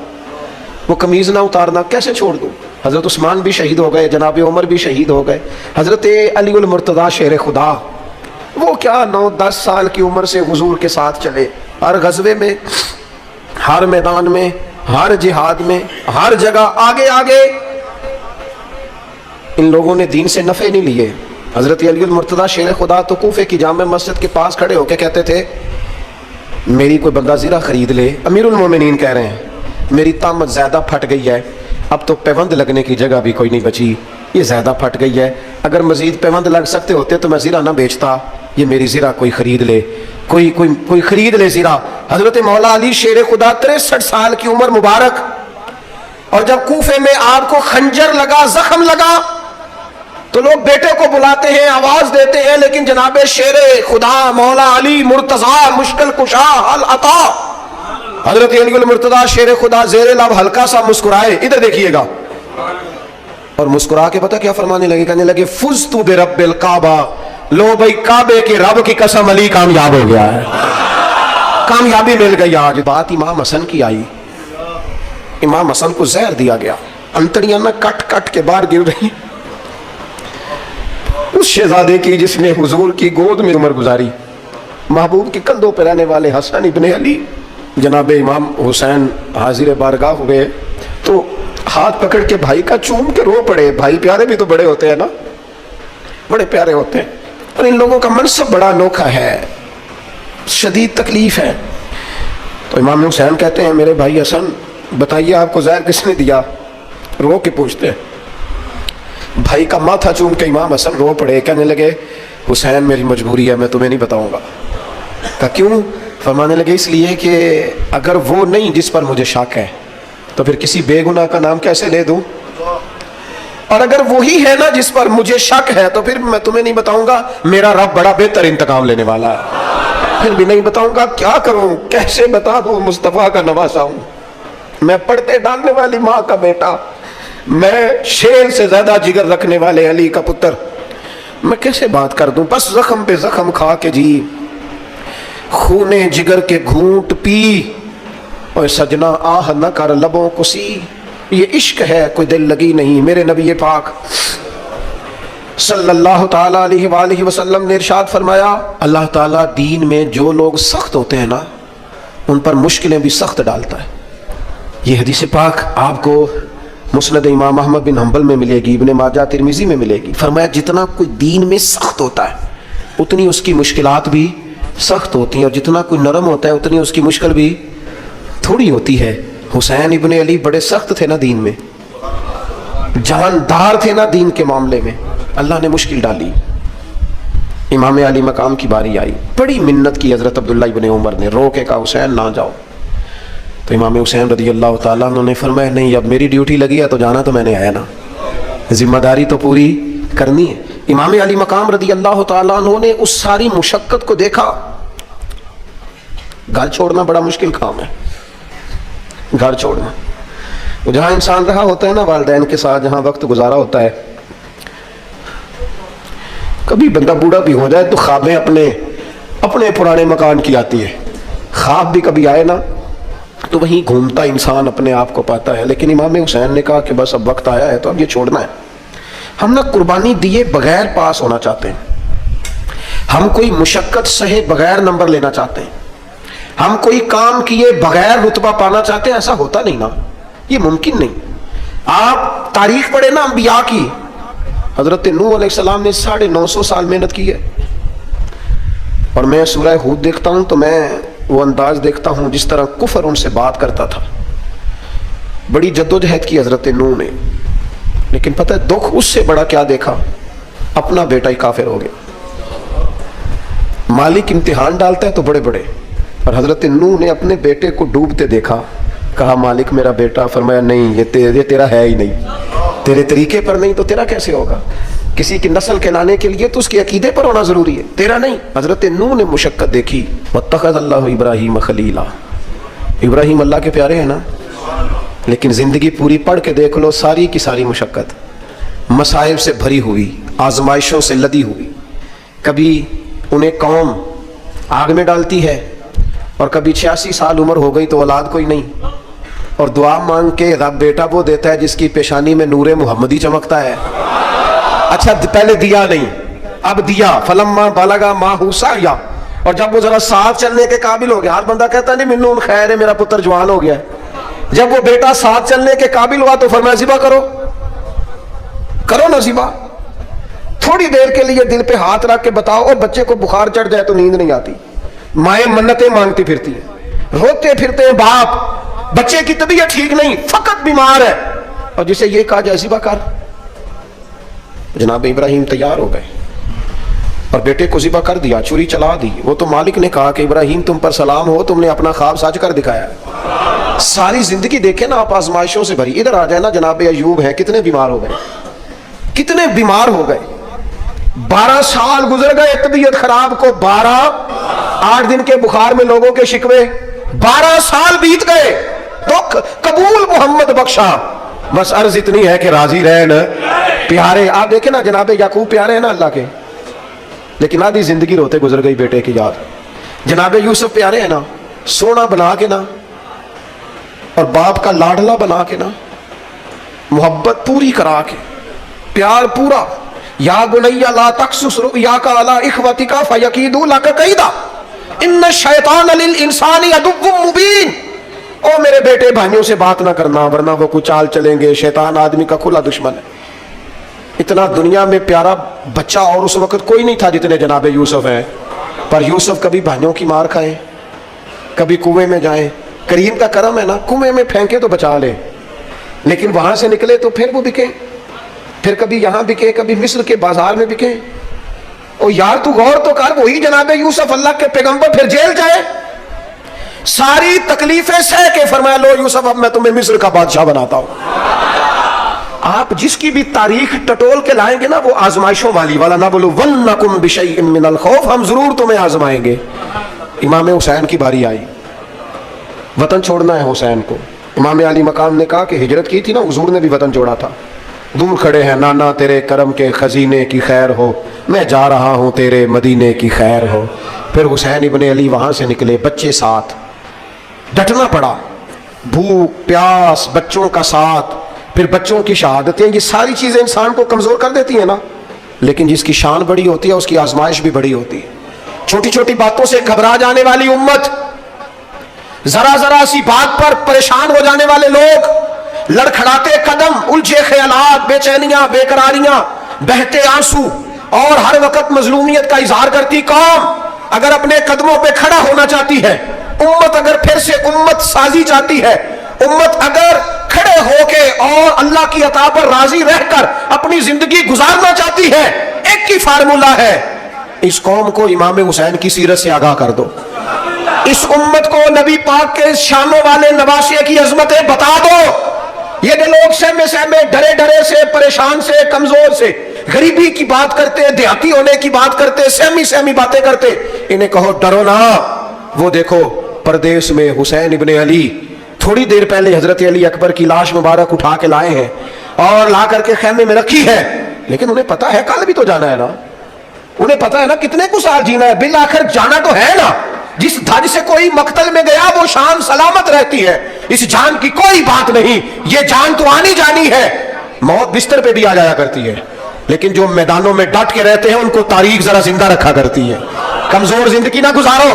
وہ قمیض نہ اتارنا کیسے چھوڑ دوں؟ حضرت عثمان بھی شہید ہو گئے، جناب عمر بھی شہید ہو گئے، حضرت علی المرتضیٰ شیر خدا وہ کیا 9-10 سال کی عمر سے حضور کے ساتھ چلے، ہر غزوے میں، ہر میدان میں، ہر جہاد میں، ہر جگہ آگے آگے۔ ان لوگوں نے دین سے نفع نہیں لیے۔ حضرت علی المرتضیٰ شیر خدا تو کوفے کی جامع مسجد کے پاس کھڑے ہو کے کہتے تھے میری کوئی بندہ زیرہ خرید لے، امیر المومنین کہہ رہے ہیں میری طامت زیادہ پھٹ گئی ہے، اب تو پیوند لگنے کی جگہ بھی کوئی نہیں بچی، یہ زیادہ پھٹ گئی ہے، اگر مزید پیوند لگ سکتے ہوتے تو میں زیرہ نہ بیچتا، یہ میری زیرہ کوئی خرید لے، کوئی خرید لے زیرہ۔ حضرت مولا علی شیر خدا 63 سال کی عمر مبارک، اور جب کوفے میں آپ کو خنجر لگا، زخم لگا تو لوگ بیٹے کو بلاتے ہیں، آواز دیتے ہیں، لیکن جناب شیر خدا مولا علی مرتضیٰ مشکل کشا حل عطا حضرت علی المرتضیٰ شیر خدا زیر لب ہلکا سا مسکرائے، ادھر دیکھیے گا، اور مسکرا کے پتہ کیا فرمانے لگے، کہنے لگے فزت برب الکعبہ، لو بھائی کعبے کے رب کی قسم علی کامیاب ہو گیا ہے، کامیابی مل گئی۔ آج بات امام حسن کی آئی، امام حسن کو زہر دیا گیا، انتڑیاں نہ کٹ کٹ کے باہر گر رہی، اس شہزادے کی جس نے حضور کی گود میں عمر گزاری، محبوب کے کندھوں پہ رہنے والے حسن ابن علی، جناب امام حسین حاضر بارگاہ ہوئے تو ہاتھ پکڑ کے بھائی کا چوم کے رو پڑے، بھائی پیارے بھی تو بڑے ہوتے ہیں نا، بڑے پیارے ہوتے ہیں، اور ان لوگوں کا منصب بڑا انوکھا ہے، شدید تکلیف ہے۔ تو امام حسین کہتے ہیں میرے بھائی حسن بتائیے آپ کو زہر کس نے دیا، رو کے پوچھتے ہیں، بھائی کا ماتھا چوم کے امام حسن رو پڑے، کہنے لگے حسین میری مجبوری ہے، میں تمہیں نہیں بتاؤں گا۔ کہا کیوں؟ فرمانے لگے اس لیے کہ اگر وہ نہیں جس پر مجھے شک ہے تو پھر کسی بے گناہ کا نام کیسے لے دوں، اور اگر وہی ہے نا جس پر مجھے شک ہے تو پھر میں تمہیں نہیں بتاؤں گا میرا رب بڑا بہتر انتقام لینے والا ہے. پھر بھی نہیں بتاؤں گا, کیا کروں, کیسے بتا دوں, مصطفیٰ کا نواسا ہوں, میں پڑھتے ڈالنے والی ماں کا بیٹا, میں شیر سے زیادہ جگر رکھنے والے علی کا پتر, میں کیسے بات کر دوں. بس زخم پہ زخم کھا کے جی خونے جگر کے گھونٹ پی, اور سجنا آہ نہ کر لبوں کو سی, یہ عشق ہے کوئی دل لگی نہیں. میرے نبی پاک صلی اللہ تعالیٰ علیہ وآلہ وسلم نے ارشاد فرمایا, اللہ تعالیٰ دین میں جو لوگ سخت ہوتے ہیں نا ان پر مشکلیں بھی سخت ڈالتا ہے. یہ حدیث پاک آپ کو مسند امام احمد بن حنبل میں ملے گی, ابن ماجہ ترمذی میں ملے گی. فرمایا جتنا کوئی دین میں سخت ہوتا ہے اتنی اس کی مشکلات بھی سخت ہوتی ہیں, اور جتنا کوئی نرم ہوتا ہے اتنی اس کی مشکل بھی تھوڑی ہوتی ہے. حسین ابن علی بڑے سخت تھے نا دین میں, جاندار تھے نا دین کے معاملے میں, اللہ نے مشکل ڈالی. امام علی مقام کی باری آئی, بڑی منت کی حضرت عبداللہ ابن عمر نے, رو کے کہا حسین نہ جاؤ. تو امام حسین رضی اللہ تعالیٰ عنہ نے فرمایا نہیں, اب میری ڈیوٹی لگی ہے تو جانا تو میں نے ہے نا, ذمہ داری تو پوری کرنی ہے. امام علی مقام رضی اللہ تعالیٰ عنہ نے اس ساری مشقت کو دیکھا. گھر چھوڑنا بڑا مشکل کام ہے, گھر چھوڑنا. جہاں انسان رہا ہوتا ہے نا والدین کے ساتھ, جہاں وقت گزارا ہوتا ہے, کبھی بندہ بوڑھا بھی ہو جائے تو خوابیں اپنے پرانے مکان کی آتی ہے. خواب بھی کبھی آئے نا تو وہیں گھومتا انسان اپنے آپ کو پاتا ہے. لیکن امام حسین نے کہا کہ بس اب وقت آیا ہے تو اب یہ چھوڑنا ہے. ہم نہ قربانی دیے بغیر پاس ہونا چاہتے ہیں, ہم کوئی مشقت سہے بغیر نمبر لینا چاہتے ہیں, ہم کوئی کام کیے بغیر رتبہ پانا چاہتے ہیں. ایسا ہوتا نہیں نا, یہ ممکن نہیں. آپ تاریخ پڑھے نا انبیاء کی, حضرت نوح علیہ السلام نے 950 سال محنت کی ہے, اور میں سورہ ہود دیکھتا ہوں تو میں وہ انداز دیکھتا ہوں جس طرح کفر ان سے بات کرتا تھا. بڑی جدوجہد کی حضرت نوح نے, لیکن پتہ ہے دکھ اس سے بڑا کیا دیکھا, اپنا بیٹا ہی کافر ہو گیا. مالک امتحان ڈالتا ہے تو بڑے بڑے, اور حضرت نوح نے اپنے بیٹے کو ڈوبتے دیکھا, کہا مالک میرا بیٹا. فرمایا نہیں, یہ تیرا ہے ہی نہیں, تیرے طریقے پر نہیں تو تیرا کیسے ہوگا. کسی کی نسل کے لانے کے لیے تو اس کے عقیدے پر ہونا ضروری ہے, تیرا نہیں. حضرت نوح نے مشقت دیکھی. واتخذ اللہ ابراہیم خلیلا, ابراہیم اللہ کے پیارے ہیں نا, لیکن زندگی پوری پڑھ کے دیکھ لو, ساری کی ساری مشقت مصائب سے بھری ہوئی, آزمائشوں سے لدی ہوئی. کبھی انہیں قوم آگ میں ڈالتی ہے, اور کبھی 86 سال عمر ہو گئی تو اولاد کوئی نہیں, اور دعا مانگ کے رب بیٹا وہ دیتا ہے جس کی پیشانی میں نور محمدی چمکتا ہے. اچھا پہلے دیا نہیں, اب دیا. فلما بلغ معہ سعیا, اور جب وہ ذرا ساتھ چلنے کے قابل ہو گیا, ہر بندہ کہتا نہیں منون خیر ہے میرا پتر جوان ہو گیا. جب وہ بیٹا ساتھ چلنے کے قابل ہوا تو فرمایا ذبح کرو نا ذبح. تھوڑی دیر کے لیے دل پہ ہاتھ رکھ کے بتاؤ, اور بچے کو بخار چڑھ جائے تو نیند نہیں آتی, مائیں منتیں مانگتی پھرتی ہیں, روتے پھرتے ہیں باپ, بچے کی طبیعت ٹھیک نہیں, فقط بیمار ہے, اور جسے یہ کہا جائے ذبح کر. جناب ابراہیم تیار ہو گئے اور بیٹے کو ذبح کر دیا, چھری چلا دی. وہ تو مالک نے کہا کہ ابراہیم تم پر سلام ہو, تم نے اپنا خواب سچ کر دکھایا. ساری زندگی دیکھیں نا آپ آزمائشوں سے بھری. ادھر آ جائے نا جناب ایوب ہیں, کتنے بیمار ہو گئے, کتنے بیمار ہو گئے. 12 سال گزر گئے طبیعت خراب کو, 8 دن کے بخار میں لوگوں کے شکوے, 12 سال بیت گئے, دکھ قبول محمد بخشا. بس عرض اتنی ہے کہ راضی رہن پیارے. آپ دیکھیں نا جناب یعقوب پیارے ہیں نا اللہ کے, لیکن آدھی زندگی روتے گزر گئی بیٹے کی یاد. جناب یوسف پیارے ہیں نا, سونا بنا کے نا, اور باپ کا لاڈلا بنا کے نا, محبت پوری کرا کے, پیار پورا. یا بنی لا تقصص رؤیاک علی اخوتک فیکیدوا لک کیدا ان الشیطان للانسان عدو مبین. او میرے بیٹے بھائیوں سے بات نہ کرنا ورنہ وہ کچھ چال چلیں گے, شیطان آدمی کا کھلا دشمن ہے. اتنا دنیا میں پیارا بچہ اور اس وقت کوئی نہیں تھا جتنے جناب یوسف ہیں. پر یوسف کبھی بھائیوں کی مار کھائیں, کبھی کنویں میں جائیں. کریم کا کرم ہے نا, کنویں میں پھینکے تو بچا لے, لیکن وہاں سے نکلے تو پھر وہ بکے, پھر کبھی یہاں بکے, کبھی مصر کے بازار میں بکے. او یار تو غور تو کر, وہی جناب یوسف اللہ کے پیغمبر پھر جیل جائے, ساری تکلیفیں سہ کے فرمایا لو یوسف اب میں تمہیں مصر کا بادشاہ بناتا ہوں. آپ جس کی بھی تاریخ ٹٹول کے لائیں گے نا وہ آزمائشوں والی والا نہ بولو وَلْنَكُمْ بِشَيْءٍ مِّنَ الْخَوْفِ، ہم ضرور تمہیں آزمائیں گے. امام حسین کی باری آئی، وطن چھوڑنا ہے حسین کو. امام علی مقام نے کہا کہ ہجرت کی تھی نا، حضور نے بھی وطن چھوڑا تھا. دور کھڑے ہیں نانا تیرے کرم کے خزینے کی خیر ہو، میں جا رہا ہوں تیرے مدینے کی خیر ہو. پھر حسین ابن علی وہاں سے نکلے، بچے ساتھ، ڈٹنا پڑا، بھوک پیاس، بچوں کا ساتھ، پھر بچوں کی شہادتیں. یہ ساری چیزیں انسان کو کمزور کر دیتی ہیں نا، لیکن جس کی شان بڑی ہوتی ہے اس کی آزمائش بھی بڑی ہوتی ہے. چھوٹی چھوٹی باتوں سے گھبرا جانے والی امت، ذرا ذرا سی بات پر پریشان ہو جانے والے لوگ، لڑکھڑاتے قدم، الجھے خیالات، بے چینیاں، بے قراریاں، بہتے آنسو، اور ہر وقت مظلومیت کا اظہار کرتی قوم اگر اپنے قدموں پہ کھڑا ہونا چاہتی ہے، امت اگر پھر سے امت سازی چاہتی ہے، امت اگر کھڑے ہو کے اور اللہ کی عطا پر راضی رہ کر اپنی زندگی گزارنا چاہتی ہے، ایک ہی فارمولہ ہے، اس قوم کو امام حسین کی سیرت سے آگاہ کر دو. اس امت کو نبی پاک کے شانوں والے نواسے کی عظمتیں بتا دو. یہ لوگ سہمے سہمے، ڈرے ڈرے سے، پریشان سے، کمزور سے، غریبی کی بات کرتے، دیہاتی ہونے کی بات کرتے، سہمی سہمی باتیں کرتے، انہیں کہو ڈرو نہ. وہ دیکھو پردیس میں حسین ابن علی تھوڑی دیر پہلے حضرت علی اکبر کی لاش مبارک اٹھا کے لائے ہیں اور لا کر کے خیمے میں رکھی ہے، لیکن انہیں پتا ہے کل بھی تو جانا ہے نا، انہیں پتا ہے نا کتنے کو سال جینا ہے، بالآخر جانا تو ہے نا. جس دھج سے کوئی مقتل میں گیا وہ شان سلامت رہتی ہے، اس جان کی کوئی بات نہیں، یہ جان تو آنی جانی ہے. موت بستر پہ بھی آ جایا کرتی ہے، لیکن جو میدانوں میں ڈٹ کے رہتے ہیں ان کو تاریخ ذرا زندہ رکھا کرتی ہے. کمزور زندگی نہ گزارو،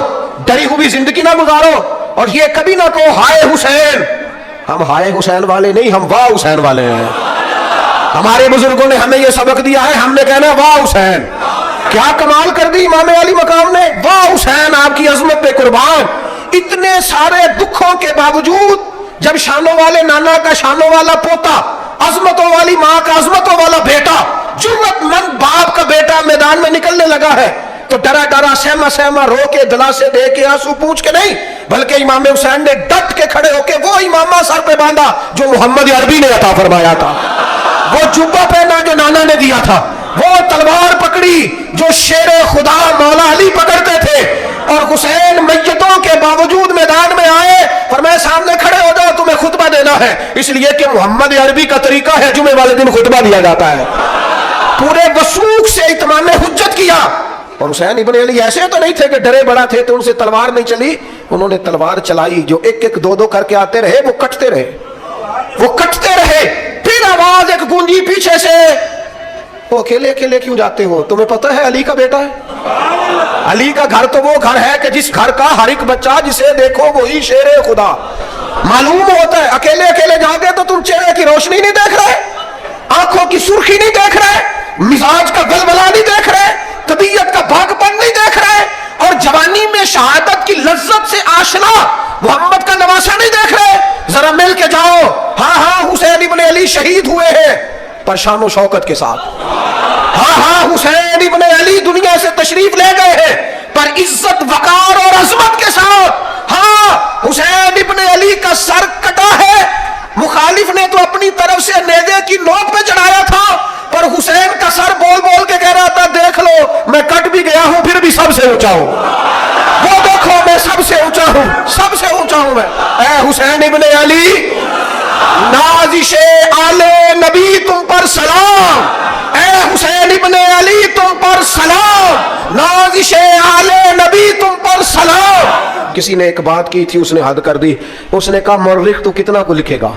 ڈری ہوئی زندگی نہ گزارو، اور یہ کبھی نہ کہو ہائے حسین. ہم ہائے حسین والے نہیں، ہم واہ حسین والے ہیں. ہمارے بزرگوں نے ہمیں یہ سبق دیا ہے، ہم نے کہنا واہ حسین. کیا کمال کر دی امام علی مقام نے، واہ حسین آپ کی عظمت پہ قربان. اتنے سارے دکھوں کے باوجود جب شانوں والے نانا کا شانوں والا پوتا، عظمتوں والی ماں کا عظمتوں والا بیٹا، جرت مند باپ کا بیٹا میدان میں نکلنے لگا ہے، تو ڈرا ڈرا سہما سہما رو کے دلاسے دے کے آنسو پوچھ کے نہیں، بلکہ امام حسین نے ڈٹ کے کھڑے ہو کے وہ امامہ سر پہ باندھا جو محمد عربی نے عطا فرمایا تھا، وہ جبہ پہنا جو نانا نے دیا تھا، وہ تلوار پکڑی جو شیر خدا مولا علی پکڑتے تھے، اور حسین میتوں کے باوجود میدان میں آئے، فرمایا سامنے کھڑے ہو جاؤ، تمہیں خطبہ دینا ہے، اس لیے کہ محمد عربی کا طریقہ ہے جمعے والے دن خطبہ دیا جاتا ہے. پورے وثوق سے اتمام حجت کیا. اور حسین ابن علی ایسے تو نہیں تھے کہ ڈرے بڑا تھے تو ان سے تلوار نہیں چلی، انہوں نے تلوار چلائی، جو ایک ایک دو دو کر کے آتے رہے وہ کٹتے رہے، وہ کٹتے رہے. پھر آواز ایک گونجی پیچھے سے، وہ اکیلے اکیلے کیوں جاتے ہو، تمہیں پتہ ہے علی کا بیٹا ہے. علی کا گھر تو وہ گھر ہے کہ جس گھر کا ہر ایک بچہ جسے دیکھو وہی شیر خدا. معلوم ہوتا ہے اکیلے اکیلے جاؤ گے تو تم چہرے کی روشنی نہیں دیکھ رہے، آنکھوں کی سرخی نہیں دیکھ رہے، مزاج کا گلبلا نہیں دیکھ رہے، طبیعت کا بھاگ پن نہیں دیکھ رہے، اور جوانی میں شہادت کی لذت سے آشنا محمد کا نواسا نہیں دیکھ رہے. ذرا مل کے جاؤ، ہاں ہاں حسین ابن علی شہید ہوئے ہیں پر شان و شوکت کے ساتھ، ہاں ہاں حسین ابن علی دنیا سے تشریف لے گئے ہیں پر عزت وقار اور عظمت کے ساتھ. ہاں حسین ابن علی کا سر کٹا ہے، مخالف نے تو اپنی طرف سے نیزے کی نوک پہ چڑھایا تھا، پر حسین کا سر بول بول کے کہہ رہا تھا دیکھ لو میں کٹ بھی گیا ہوں پھر بھی سب سے اونچا ہوں، وہ دیکھو میں سب سے اونچا ہوں، سب سے اونچا ہوں میں. اے حسین ابن علی، نازش آل نبی تم پر سلام، اے حسین ابن علی تم پر سلام، نازش آل نبی تم پر سلام. کسی نے ایک بات کی تھی، اس نے حد کر دی، اس نے کہا مورخ تو کتنا کو لکھے گا،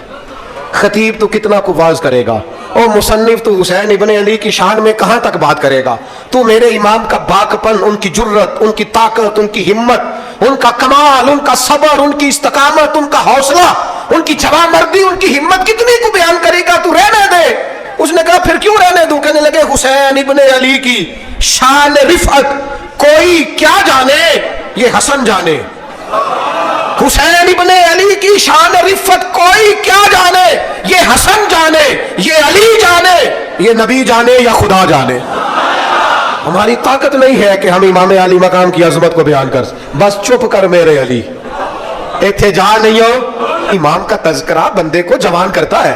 خطیب تو کتنا کو واز کرے گا، اور مصنف تو حسین ابن علی کی شان میں کہاں تک بات کرے گا. تو میرے امام کا باکپن، ان کی جرت، ان کی طاقت، ان کی ہمت، ان کا کمال، ان کا صبر، ان کی استقامت، ان کا حوصلہ، ان کی جواں مردی، ان کی ہمت کتنی کو بیان کرے گا، تو رہنے دے. اس نے کہا پھر کیوں رہنے دوں، کہنے لگے حسین ابن علی کی شان رفعت کوئی کیا جانے یہ حسن جانے. حسین ابن علی کی شان رفعت کوئی کیا جانے یہ حسن جانے، یہ علی جانے، یہ نبی جانے یا خدا جانے. ہماری طاقت نہیں ہے کہ ہم امام علی مقام کی عظمت کو بیان کر، بس چپ کر میرے علی، ایتھے جا نہیں ہو. امام کا تذکرہ بندے کو جوان کرتا ہے،